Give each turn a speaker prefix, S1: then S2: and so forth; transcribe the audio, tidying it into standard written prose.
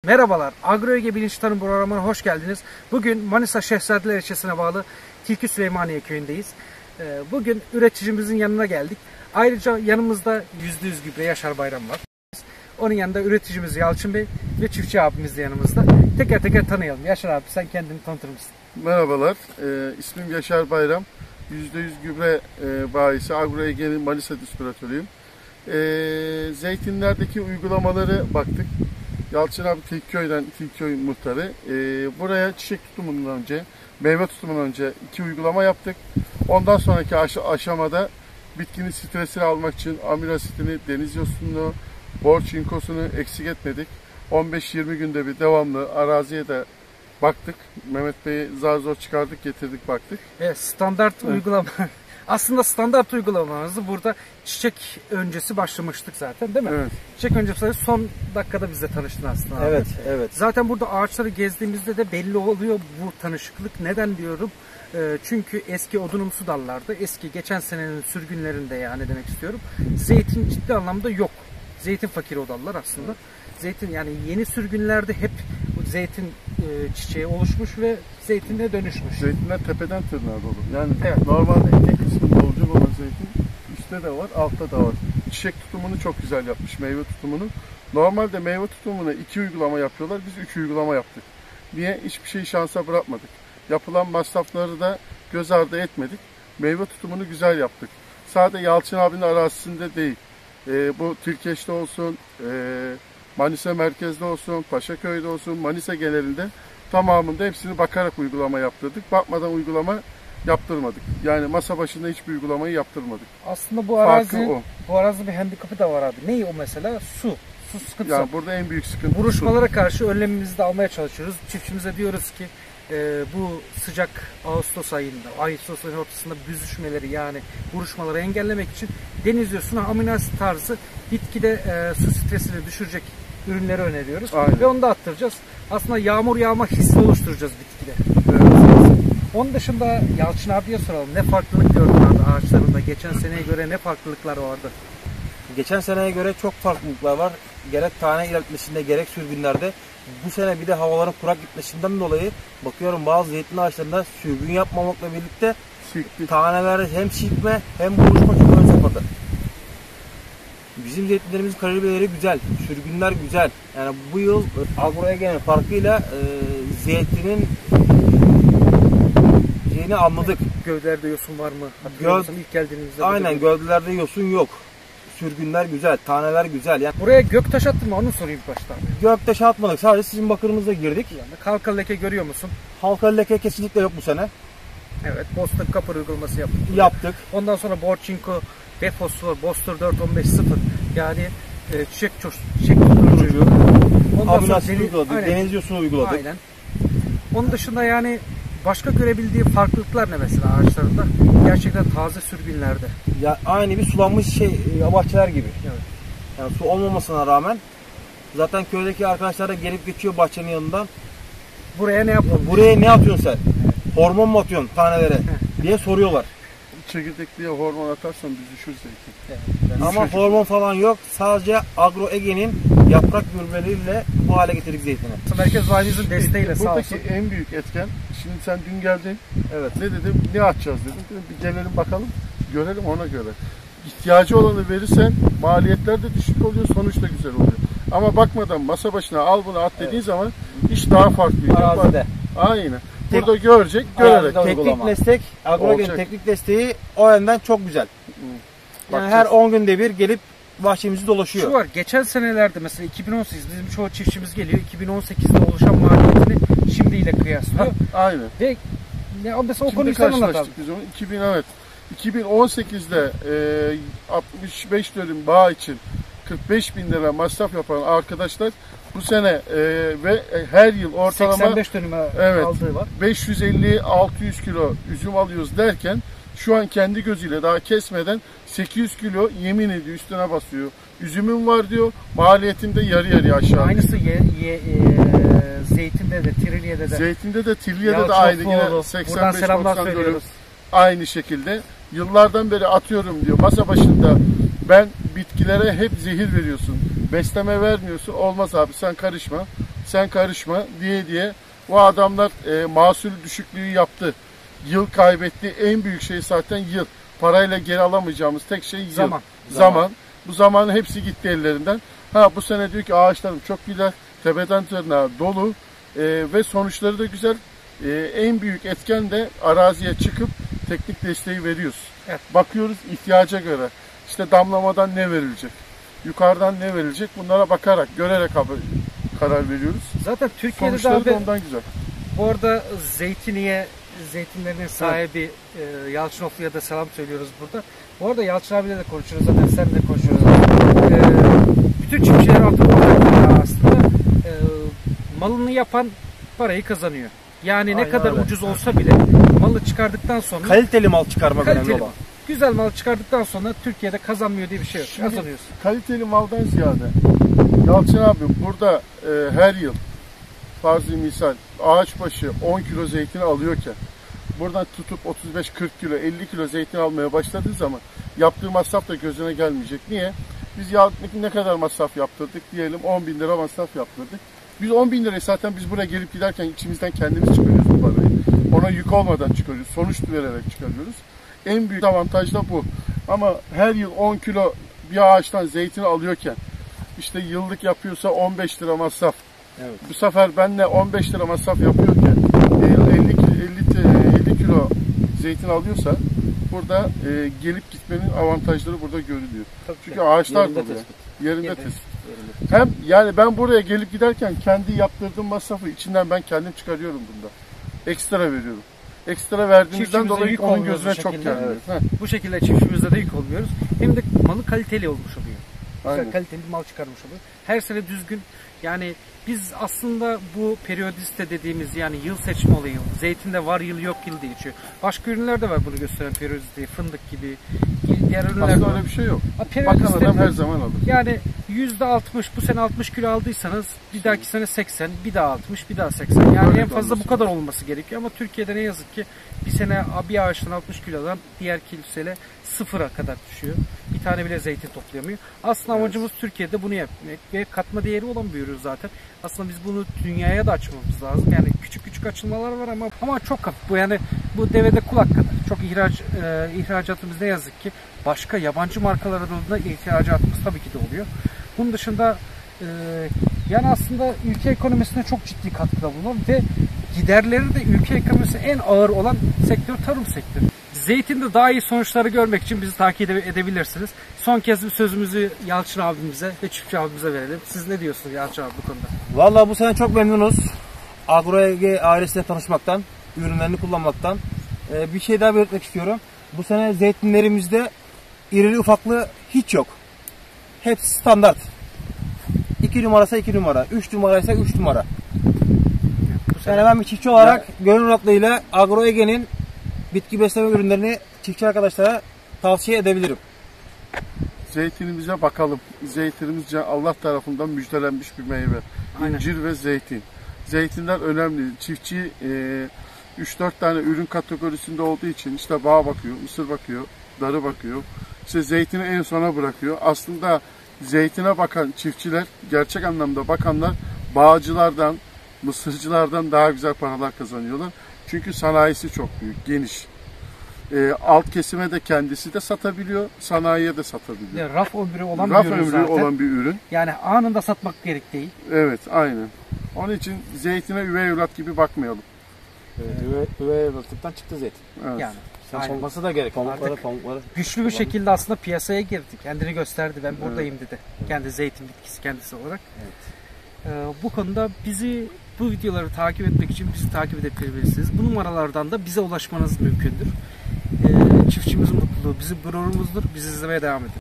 S1: Merhabalar, Agro-Ege Bilinç Tarım programına hoş geldiniz. Bugün Manisa Şehzadeler ilçesine bağlı Tilki Süleymaniye köyündeyiz. Bugün üreticimizin yanına geldik. Ayrıca yanımızda %100 gübre Yaşar Bayram var. Onun yanında üreticimiz Yalçın Bey ve çiftçi abimiz de yanımızda. Teker teker tanıyalım. Yaşar abi, sen kendini tanıtır mısın?
S2: Merhabalar, ismim Yaşar Bayram. %100 gübre bayisi Agro-Ege'nin Manisa distribütörüyüm. Zeytinlerdeki uygulamaları baktık. Yalçın abi Tilköy muhtarı. Buraya çiçek tutumundan önce, meyve tutumundan önce 2 uygulama yaptık. Ondan sonraki aşamada bitkinin stresini almak için aminoasitini, deniz yosununu, bor çinkosunu eksik etmedik. 15-20 günde bir devamlı araziye de baktık. Mehmet Bey'i zar zor çıkardık, getirdik, baktık.
S1: Evet, standart uygulama. Aslında standart uygulamamızı burada çiçek öncesi başlamıştık zaten, değil mi?
S2: Evet.
S1: Çiçek öncesi son dakikada bizle tanıştın aslında abi.
S3: Evet, evet.
S1: Zaten burada ağaçları gezdiğimizde de belli oluyor bu tanışıklık. Neden diyorum? Çünkü eski odunumsu dallarda, eski geçen senenin sürgünlerinde yani demek istiyorum. Zeytin ciddi anlamda yok. Zeytin fakiri o dallar aslında. Zeytin yani yeni sürgünlerde hep zeytin çiçeği oluşmuş ve zeytine dönüşmüş.
S2: Zeytinler tepeden tırnağa dolu. Yani
S1: evet,
S2: normalde tek kısmında olacak olan zeytin üstte de var, altta da var. Çiçek tutumunu çok güzel yapmış, meyve tutumunu. Normalde meyve tutumuna 2 uygulama yapıyorlar, biz 3 uygulama yaptık. Niye? Hiçbir şeyi şansa bırakmadık. Yapılan masrafları da göz ardı etmedik. Meyve tutumunu güzel yaptık. Sadece Yalçın abinin arazisinde değil. Bu Tilkeş'te olsun, Manisa merkezde olsun, Paşaköy'de olsun, Manisa genelinde tamamında hepsini bakarak uygulama yaptırdık. Bakmadan uygulama yaptırmadık. Yani masa başında hiçbir uygulamayı yaptırmadık.
S1: Aslında bu arazinin bir handikapı da var abi. Neyi o mesela? Su. Su sıkıntısı.
S2: Yani burada en büyük sıkıntı
S1: buruşmalara karşı önlemimizi de almaya çalışıyoruz. Çiftçimize diyoruz ki bu sıcak Ağustos ayında, Ağustos ayının ortasında büzüşmeleri yani buruşmaları engellemek için deniz yosunu amino asit tarzı bitkide su stresini düşürecek ürünleri öneriyoruz.
S2: Aynen.
S1: Ve onu da attıracağız. Aslında yağmur yağma hissi oluşturacağız bitkide.
S2: Evet.
S1: Onun dışında Yalçın abiye soralım. Ne farklılık gördün abi ağaçlarında? Geçen seneye göre ne farklılıklar vardı?
S3: Geçen seneye göre çok farklılıklar var. Gerek tane ilerletmesinde gerek sürgünlerde. Bu sene bir de havaların kurak gitmesinden dolayı bakıyorum bazı zeytin ağaçlarında sürgün yapmamakla birlikte tanelerde hem silkme hem buruşma çok ön safhada. Bizim zeytinlerimizin kalorileri güzel, sürgünler güzel. Yani bu yıl Agro-Ege'nin farkıyla zeytinin şeyini anladık.
S1: Gövdelerde yosun var mı? İlk geldiğimizde.
S3: Aynen, gövdelerde yosun yok. Sürgünler güzel, taneler güzel. Yani
S1: buraya göktaş attın mı onu sorayım başta.
S3: Göktaş atmadık, sadece sizin bakırınıza girdik.
S1: Yani halka leke görüyor musun?
S3: Halka leke kesinlikle yok bu sene.
S1: Evet, Boston Copper uygulaması
S3: yaptık.
S1: Ondan sonra Borçinko ve fosfor, Bostor 4-15-0 yani çiçek tutturucu.
S3: Amino asit uyguladık, deniz yosunu uyguladık.
S1: Aynen. Onun dışında yani başka görebildiği farklılıklar ne mesela ağaçlarında? Gerçekten taze sürgünlerde.
S3: Ya aynı bir sulanmış bahçeler gibi. Evet. Yani su olmamasına rağmen zaten köydeki arkadaşlar da gelip geçiyor bahçenin yanından.
S1: Buraya ne yapalım?
S3: Buraya ne atıyorsun sen? Hormon mu atıyorsun tanelere diye soruyorlar.
S2: Çekirdekliye hormon atarsan büzüşür zeytin.
S1: Evet.
S3: Ama hormon falan yok. Sadece Agro-Ege'nin yaprak gübreleriyle bu hale getirdik zeytini.
S1: Merkez Valimizin desteğiyle sağ olsun.
S2: Buradaki en büyük etken, şimdi sen dün geldin.
S3: Evet.
S2: Ne dedim? Ne atacağız dedim. Bir gelelim bakalım, görelim ona göre. İhtiyacı olanı verirsen maliyetler de düşük oluyor, sonuç da güzel oluyor. Ama bakmadan masa başına al bunu at dediğin zaman iş daha farklı.
S3: Arazide.
S2: Aynen. Burada görecek, görerek.
S3: Teknik destek, Agro-Ege'nin teknik desteği o yönden çok güzel. Yani her 10 günde bir gelip bahçemizi dolaşıyor.
S1: Şu var, geçen senelerde mesela 2018 bizim çoğu çiftçimiz geliyor. 2018'de oluşan maliyetini şimdiyle kıyaslıyor.
S2: Aynen.
S1: Ve mesela o konuyu
S2: sen
S1: anlatalım.
S2: Biz onu 2018'de 65 dönüm bağ için 45.000 lira masraf yapan arkadaşlar bu sene ve her yıl ortalama
S1: 85 dönüme aldığı var.
S2: 550-600 kilo üzüm alıyoruz derken şu an kendi gözüyle daha kesmeden 800 kilo yemin ediyor, üstüne basıyor. Üzümüm var diyor, maliyetinde yarı yarıya aşağı.
S1: Aynısı zeytinde de, trilyede de.
S2: Zeytinde de, trilyede de aynı. Yine 85-90 dönüm aynı şekilde. Yıllardan beri atıyorum diyor. Masa başında ben bitkilere hep zehir veriyorsun. Besleme vermiyorsun. Olmaz abi, sen karışma. sen karışma diye o adamlar mahsul düşüklüğü yaptı. Yıl kaybetti. En büyük şey zaten yıl. Parayla geri alamayacağımız tek şey yıl. Zaman. Bu zamanın hepsi gitti ellerinden. Bu sene diyor ki ağaçlarım çok güzel. Tepeden tırnağa dolu. Ve sonuçları da güzel. En büyük etken de araziye çıkıp teknik desteği veriyoruz.
S1: Evet.
S2: Bakıyoruz ihtiyaca göre. İşte damlamadan ne verilecek? Yukarıdan ne verilecek? Bunlara bakarak, görerek karar veriyoruz.
S1: Zaten Türkiye'de
S2: Sonuçları
S1: de
S2: da ondan güzel.
S1: bu arada zeytinlerinin sahibi Yalçınoflu'ya da selam söylüyoruz burada. Bu arada Yalçın abiyle de konuşuyoruz, zaten seninle konuşuyoruz. Bütün çiftçiler artık aslında malını yapan parayı kazanıyor. Yani ne kadar ucuz olsa bile malı çıkardıktan sonra
S3: kaliteli mal çıkarmak önemli olan.
S1: Güzel mal çıkardıktan sonra Türkiye'de kazanmıyor diye bir şey yok.
S2: Şimdi
S1: kazanıyorsun.
S2: Kaliteli maldan ziyade Yalçın abi burada her yıl farz-ı misal ağaç başı 10 kilo zeytin alıyorken buradan tutup 35-40 kilo 50 kilo zeytin almaya başladığı zaman yaptığı masraf da gözüne gelmeyecek. Niye? Biz ne kadar masraf yaptırdık diyelim, 10.000 lira masraf yaptırdık. Biz 10.000 lirayı zaten biz buraya gelip giderken içimizden kendimiz çıkarıyoruz bu parayı. Ona yük olmadan çıkarıyoruz. Sonuç vererek çıkarıyoruz. En büyük avantaj da bu. Ama her yıl 10 kilo bir ağaçtan zeytin alıyorken işte yıllık yapıyorsa 15 lira masraf.
S3: Evet.
S2: Bu sefer benle 15 lira masraf yapıyorken 50 kilo zeytin alıyorsa burada gelip gitmenin avantajları burada görülüyor. Çünkü ağaçlar da yerinde tespit. Hem yani ben buraya gelip giderken kendi yaptırdığım masrafı içinden ben kendim çıkarıyorum bunda. Ekstra veriyorum. Ekstra verdiğimizden dolayı onun gözüne çok gelmiyor.
S1: Evet. Bu şekilde çiftçimizde de yük olmuyoruz. Hem de malı kaliteli olmuş oluyor.
S2: Aynen.
S1: Kaliteli mal çıkarmış oluyor. Her sene düzgün. Yani biz aslında bu periyodiste dediğimiz yani yıl seçme olayı, zeytinde var yıl yok yıl diye geçiyor. Başka ürünlerde var bunu gösteren periyodisteyi, fındık gibi diğer ürünlerde.
S2: Aslında öyle bir şey yok. Bakan adam her zaman alır.
S1: Yani %60, bu sene 60 kilo aldıysanız bir dahaki sene 80, bir daha 60, bir daha 80. Yani öyle en fazla bu kadar olması gerekiyor ama Türkiye'de ne yazık ki bir sene bir ağaçtan 60 kilodan diğer kimseyle sıfıra kadar düşüyor. Bir tane bile zeytin toplayamıyor. Aslında amacımız Türkiye'de bunu yapmak ve katma değeri olan bir ürün zaten. Aslında biz bunu dünyaya da açmamız lazım. Yani küçük küçük açılmalar var ama çok hafif. Bu yani bu devede kulak kadar. Çok ihracatımız ne yazık ki başka yabancı markalara da ihracatımız tabii ki de oluyor. Bunun dışında yani aslında ülke ekonomisine çok ciddi katkıda bulunuyor ve giderleri de ülke ekonomisine en ağır olan sektör tarım sektörü. Zeytinde daha iyi sonuçları görmek için bizi takip edebilirsiniz. Son kez bir sözümüzü Yalçın abimize ve çiftçi abimize verelim. Siz ne diyorsunuz Yalçın abi bu konuda?
S3: Vallahi bu sene çok memnunuz. Agroege ailesiyle tanışmaktan, ürünlerini kullanmaktan. Bir şey daha belirtmek istiyorum. Bu sene zeytinlerimizde irili ufaklı hiç yok. Hepsi standart. 2 numaraysa 2 numara, 3 numaraysa 3 numara. Yani ben bir çiftçi olarak gönül rahatlığıyla Agroege'nin bitki besleme ürünlerini çiftçi arkadaşlara tavsiye edebilirim.
S2: Zeytinimize bakalım. Zeytinimiz Allah tarafından müjdelenmiş bir meyve.
S1: Aynen.
S2: İncir ve zeytin. Zeytinler önemli. Çiftçi 3-4 tane ürün kategorisinde olduğu için işte bağ bakıyor, mısır bakıyor, darı bakıyor. İşte zeytini en sona bırakıyor. Aslında zeytine bakan çiftçiler, gerçek anlamda bakanlar bağcılardan, mısırcılardan daha güzel paralar kazanıyorlar. Çünkü sanayisi çok büyük, geniş. Alt kesime de kendisi de satabiliyor, sanayiye de satabiliyor.
S1: Yani raf ömrü olan
S2: raf
S1: bir ürün
S2: ömrü
S1: zaten.
S2: olan bir ürün.
S1: Yani anında satmak gerek değil.
S2: Evet, aynen. Onun için zeytine üvey evlat gibi bakmayalım.
S3: Evet, üvey evlatlıktan çıktı zeytin.
S2: Evet.
S1: Yani.
S3: Olması da gerek.
S1: Pamukları. Güçlü bir şekilde aslında piyasaya girdi. Kendini gösterdi. Ben buradayım dedi. Kendi zeytin bitkisi kendisi olarak.
S3: Evet.
S1: Bu konuda bu videoları takip etmek için bizi takip edebilirsiniz. Bu numaralardan da bize ulaşmanız mümkündür. Çiftçimizin mutluluğu bizim gururumuzdur. Bizi izlemeye devam edin.